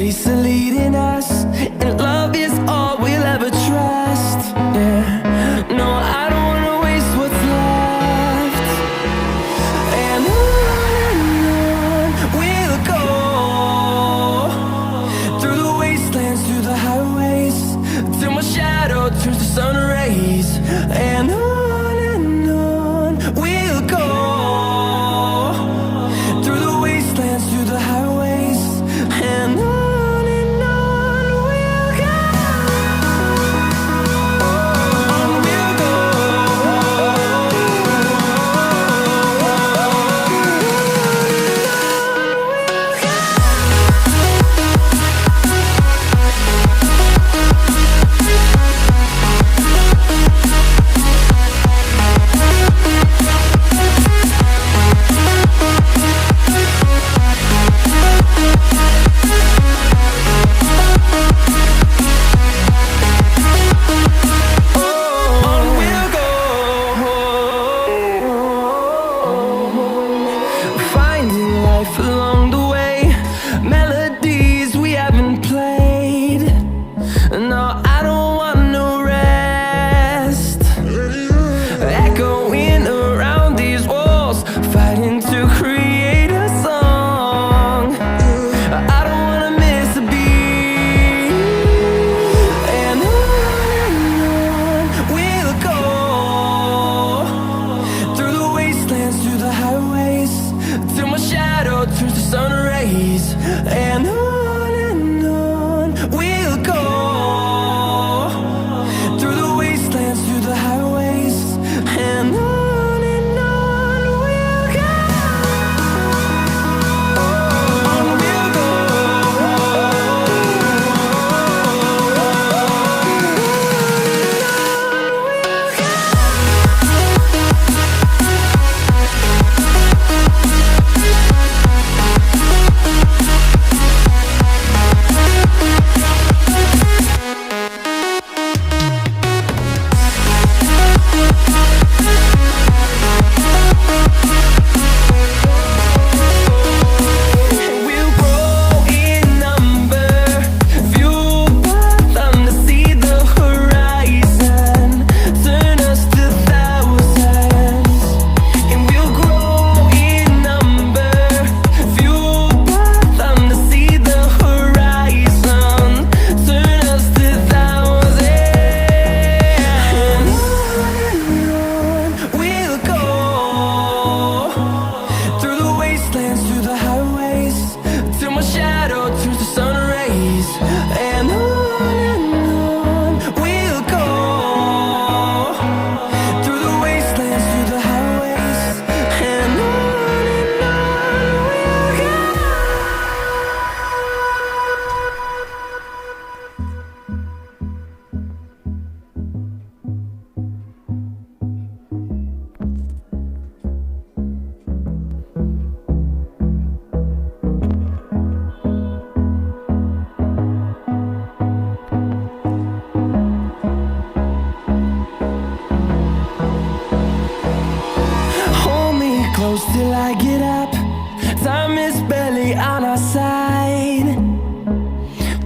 chase are leading us, and love is all we'll ever trust. Yeah, no, I don't wanna waste what's left. And on we'll go, through the wastelands, through the highways, till my shadow turns to sun rays. And on we'll go, through the wastelands, through the highways, and on we'll go. On we'll go. Finding life along the way, melodies we haven't played. No, I don't want no rest. Echoing around these walls, fighting to create a song. I don't wanna miss a beat. And on we'll go, through the wastelands, through the highways, till my shadow turns to sun rays. And on we'll go, through the wastelands, through the highways, and on we'll go. On we'll go. We'll grow in number, fueled by them to see the horizon, turn us to thousands. And we'll grow in number, fueled by them to see the horizon, turn us to thousands. And on we'll go, through the wastelands, through the highways, till my shadow turns to sun rays. And on we'll go, through the wastelands, through the highways, and on we'll go. Hold me close till I get up. Time is barely on our side.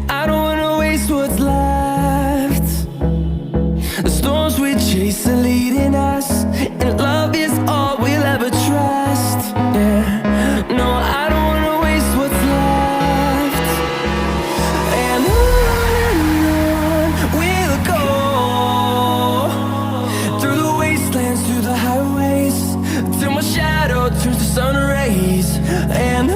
I don't wanna waste what's left. The storms we chase are leading us, and love is all we'll ever trust. Yeah, no, I don't wanna waste what's left. And on we'll go, through the wastelands, through the highways, till my shadow turns to sun rays. And